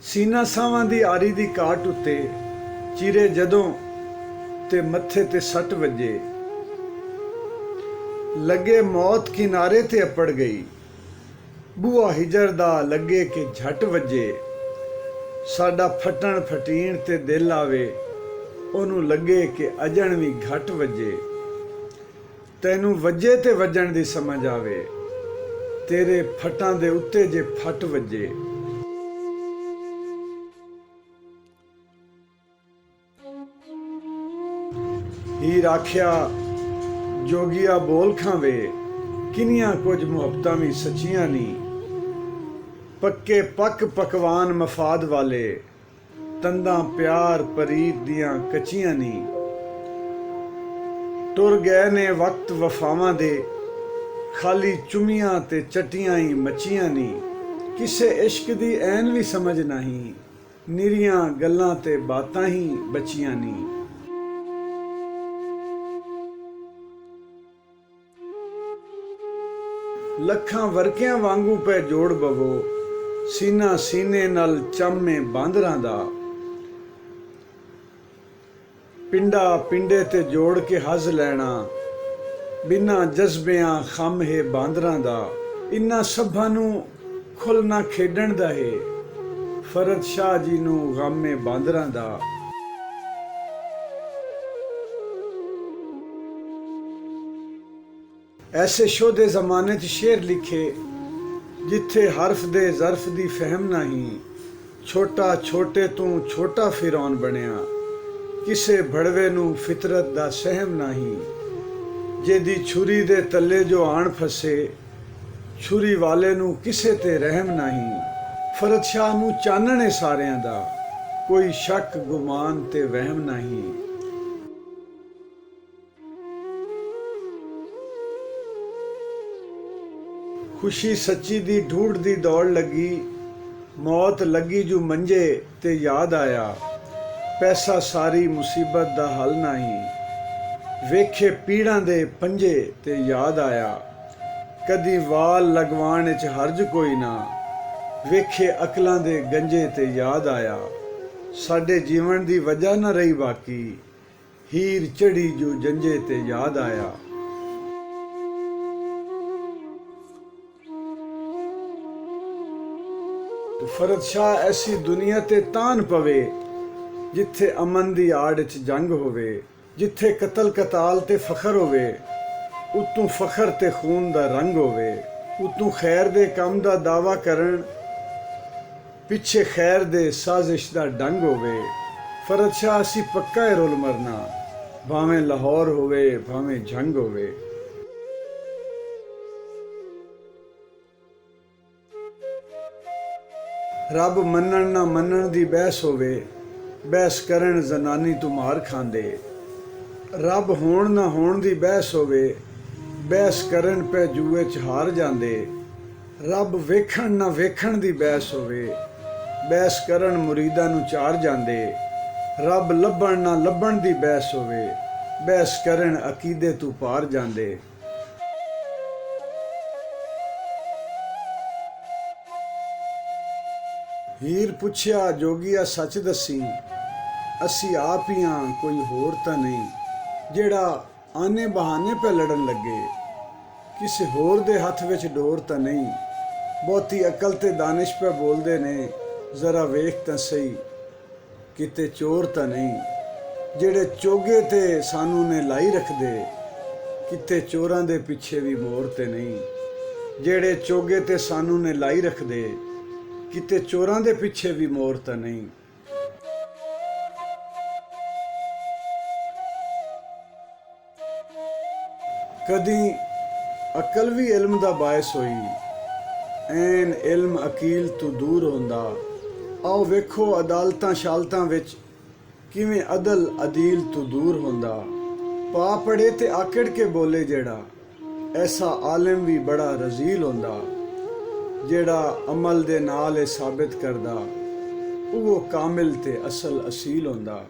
ਸੀਨਾ ਸਾਵਾਂ ਦੀ ਆਰੀ ਦੀ ਕਾਟ ਉੱਤੇ ਚੀਰੇ ਜਦੋਂ ਤੇ ਮੱਥੇ ਤੇ ਸੱਟ ਵੱਜੇ। ਲੱਗੇ ਮੌਤ ਕਿਨਾਰੇ ਤੇ ਅਪੜ ਗਈ, ਬੂਆ ਹਿਜਰ ਦਾ ਲੱਗੇ ਕਿ ਝਟ ਵੱਜੇ। ਸਾਡਾ ਫਟਣ ਫਟੀਣ ਤੇ ਦਿਲ ਆਵੇ, ਉਹਨੂੰ ਲੱਗੇ ਕਿ ਅਜਣ ਵੀ ਘਟ ਵੱਜੇ। ਤੈਨੂੰ ਵੱਜੇ ਤੇ ਵੱਜਣ ਦੀ ਸਮਝ ਆਵੇ, ਤੇਰੇ ਫਟਾਂ ਦੇ ਉੱਤੇ ਜੇ ਫਟ ਵੱਜੇ। ਹੀਰ ਆਖਿਆ ਜੋਗੀਆ ਬੋਲ ਖਾਵੇ, ਕਿੰਨੀਆਂ ਕੁਝ ਮੁਹੱਬਤਾਂ ਵੀ ਸੱਚੀਆਂ ਨੀ। ਪੱਕੇ ਪੱਕ ਪਕਵਾਨ ਮਫਾਦ ਵਾਲੇ, ਤੰਦਾਂ ਪਿਆਰ ਪਰੀਤ ਦੀਆਂ ਕੱਚੀਆਂ ਨੀ। ਟੁਰ ਗਏ ਨੇ ਵਕਤ ਵਫਾਵਾਂ ਦੇ, ਖਾਲੀ ਚੁਮੀਆਂ ਤੇ ਚਟੀਆਂ ਹੀ ਮੱਚੀਆਂ ਨੀ। ਕਿਸੇ ਇਸ਼ਕ ਦੀ ਐਨ ਵੀ ਸਮਝ ਨਹੀਂ, ਨਿਰੀਆਂ ਗੱਲਾਂ ਤੇ ਬਾਤਾਂ ਹੀ ਬਚੀਆਂ ਨੀ। ਲੱਖਾਂ ਵਰਕਿਆਂ ਵਾਂਗੂ ਪੈ ਜੋੜ ਬਵੋ, ਸੀਨਾ ਸੀਨੇ ਨਾਲ ਚੰਮੇ ਬਾਂਦਰਾਂ ਦਾ। ਪਿੰਡਾ ਪਿੰਡੇ ਤੇ ਜੋੜ ਕੇ ਹੱਜ਼ ਲੈਣਾ, ਬਿਨਾਂ ਜਜ਼ਬਿਆਂ ਖੰਮ ਹੈ ਬਾਂਦਰਾਂ ਦਾ। ਇਨ੍ਹਾਂ ਸਭਾਂ ਨੂੰ ਖੁੱਲ੍ਹਣਾ ਖੇਡਣ ਦਾ ਹੈ, ਫਰਦ ਸ਼ਾਹ ਜੀ ਨੂੰ ਗਮ ਹੈ ਬਾਂਦਰਾਂ ਦਾ। ਐਸੇ ਸ਼ੋਧੇ ਜ਼ਮਾਨੇ 'ਚ ਸ਼ੇਰ ਲਿਖੇ, ਜਿੱਥੇ ਹਰਫ ਦੇ ਜ਼ਰਫ ਦੀ ਫਹਿਮ ਨਹੀਂ। ਛੋਟਾ ਛੋਟੇ ਤੂੰ ਛੋਟਾ ਫਿਰੌਨ ਬਣਿਆ, ਕਿਸੇ ਭੜਵੇ ਨੂੰ ਫਿਤਰਤ ਦਾ ਸਹਿਮ ਨਹੀਂ। ਜਿਹਦੀ ਛੁਰੀ ਦੇ ਤੱਲੇ ਜੋ ਆਣ ਫਸੇ, ਛੁਰੀ ਵਾਲੇ ਨੂੰ ਕਿਸੇ ਤੇ ਰਹਿਮ ਨਹੀਂ। ਫਰਦ ਸ਼ਾਹ ਨੂੰ ਚਾਨਣ ਏ ਸਾਰਿਆਂ ਦਾ, ਕੋਈ ਸ਼ੱਕ ਗੁਮਾਨ ਤੇ ਵਹਿਮ ਨਹੀਂ। ਖੁਸ਼ੀ ਸੱਚੀ ਦੀ ਢੂੰਡ ਦੀ ਦੌੜ ਲੱਗੀ, ਮੌਤ ਲੱਗੀ ਜੋ ਮੰਜੇ ਤੇ ਯਾਦ ਆਇਆ। ਪੈਸਾ ਸਾਰੀ ਮੁਸੀਬਤ ਦਾ ਹੱਲ ਨਹੀਂ, ਵੇਖੇ ਪੀੜਾਂ ਦੇ ਪੰਜੇ ਤੇ ਯਾਦ ਆਇਆ। ਕਦੀ ਵਾਲ ਲਗਵਾਣ 'ਚ ਹਰਜ ਕੋਈ ਨਾ, ਵੇਖੇ ਅਕਲਾਂ ਦੇ ਗੰਜੇ ਤੇ ਯਾਦ ਆਇਆ। ਸਾਡੇ ਜੀਵਨ ਦੀ ਵਜ੍ਹਾ ਨਾ ਰਹੀ ਬਾਕੀ, ਹੀਰ ਚੜੀ ਜੋ ਜੰਜੇ ਤੇ ਯਾਦ ਆਇਆ। ਫਰਦ ਸ਼ਾਹ ਐਸੀ ਦੁਨੀਆ ਤੇ ਤਾਨ ਪਵੇ, ਜਿੱਥੇ ਅਮਨ ਦੀ ਆੜ 'ਚ ਜੰਗ ਹੋਵੇ। ਜਿੱਥੇ ਕਤਲ ਕਤਾਲ ਤੇ ਫਖਰ ਹੋਵੇ, ਉਤੋਂ ਫਖਰ ਤੇ ਖੂਨ ਦਾ ਰੰਗ ਹੋਵੇ। ਉਤੋਂ ਖੈਰ ਦੇ ਕੰਮ ਦਾ ਦਾਵਾ ਕਰਨ, ਪਿੱਛੇ ਖੈਰ ਦੇ ਸਾਜ਼ਿਸ਼ ਦਾ ਡੰਗ ਹੋਵੇ। ਫਰਦ ਸ਼ਾਹ ਅਸੀਂ ਪੱਕਾ ਹੈ ਰੁਲ ਮਰਨਾ, ਭਾਵੇਂ ਲਾਹੌਰ ਹੋਵੇ ਭਾਵੇਂ ਜੰਗ ਹੋਵੇ। ਰੱਬ ਮੰਨਣ ਨਾ ਮੰਨਣ ਦੀ ਬਹਿਸ ਹੋਵੇ, ਬਹਿਸ ਕਰਨ ਜ਼ਨਾਨੀ ਤੂੰ ਮਾਰ ਖਾਂਦੇ। ਰੱਬ ਹੋਣ ਨਾ ਹੋਣ ਦੀ ਬਹਿਸ ਹੋਵੇ, ਬਹਿਸ ਕਰਨ ਪੈ ਜੂਏ 'ਚ ਹਾਰ ਜਾਂਦੇ। ਰੱਬ ਵੇਖਣ ਨਾ ਵੇਖਣ ਦੀ ਬਹਿਸ ਹੋਵੇ, ਬਹਿਸ ਕਰਨ ਮੁਰੀਦਾਂ ਨੂੰ ਚਾਰ ਜਾਂਦੇ। ਰੱਬ ਲੱਭਣ ਨਾ ਲੱਭਣ ਦੀ ਬਹਿਸ ਹੋਵੇ, ਬਹਿਸ ਕਰਨ ਅਕੀਦੇ ਤੂੰ ਪਾਰ ਜਾਂਦੇ। ਹੀਰ ਪੁੱਛਿਆ ਜੋਗੀਆ ਸੱਚ ਦੱਸੀ, ਅਸੀਂ ਆਪ ਹੀ ਹਾਂ ਕੋਈ ਹੋਰ ਤਾਂ ਨਹੀਂ। ਜਿਹੜਾ ਆਨੇ ਬਹਾਨੇ ਪੈ ਲੜਨ ਲੱਗੇ, ਕਿਸੇ ਹੋਰ ਦੇ ਹੱਥ ਵਿੱਚ ਡੋਰ ਤਾਂ ਨਹੀਂ। ਬਹੁਤੀ ਅਕਲ ਤੇ ਦਾਨਿਸ਼ ਪੈ ਬੋਲਦੇ ਨੇ, ਜ਼ਰਾ ਵੇਖ ਤਾਂ ਸਹੀ ਕਿਤੇ ਚੋਰ ਤਾਂ ਨਹੀਂ। ਜਿਹੜੇ ਚੋਗੇ ਤੇ ਸਾਨੂੰ ਨੇ ਲਾਈ ਰੱਖਦੇ, ਕਿਤੇ ਚੋਰਾਂ ਦੇ ਪਿੱਛੇ ਵੀ ਮੋਰ ਤੇ ਨਹੀਂ। ਜਿਹੜੇ ਚੋਗੇ ਤੇ ਸਾਨੂੰ ਨੇ ਲਾਈ ਰੱਖਦੇ, ਕਿਤੇ ਚੋਰਾਂ ਦੇ ਪਿੱਛੇ ਵੀ ਮੋਰ ਤਾਂ ਨਹੀਂ। ਕਦੀ ਅਕਲ ਵੀ ਇਲਮ ਦਾ ਬਾਇਸ ਹੋਈ, ਐਨ ਇਲਮ ਅਕੀਲ ਤੋਂ ਦੂਰ ਹੁੰਦਾ। ਆਓ ਵੇਖੋ ਅਦਾਲਤਾਂ ਸ਼ਾਲਤਾਂ ਵਿੱਚ ਕਿਵੇਂ ਅਦਲ ਅਦੀਲ ਤੋਂ ਦੂਰ ਹੁੰਦਾ। ਪਾ ਪੜੇ ਤੇ ਆਕੜ ਕੇ ਬੋਲੇ ਜਿਹੜਾ, ਐਸਾ ਆਲਿਮ ਵੀ ਬੜਾ ਰਜ਼ੀਲ ਹੁੰਦਾ। ਜਿਹੜਾ ਅਮਲ ਦੇ ਨਾਲ ਇਹ ਸਾਬਿਤ ਕਰਦਾ, ਉਹ ਕਾਮਿਲ ਤੇ ਅਸਲ ਅਸੀਲ ਹੁੰਦਾ।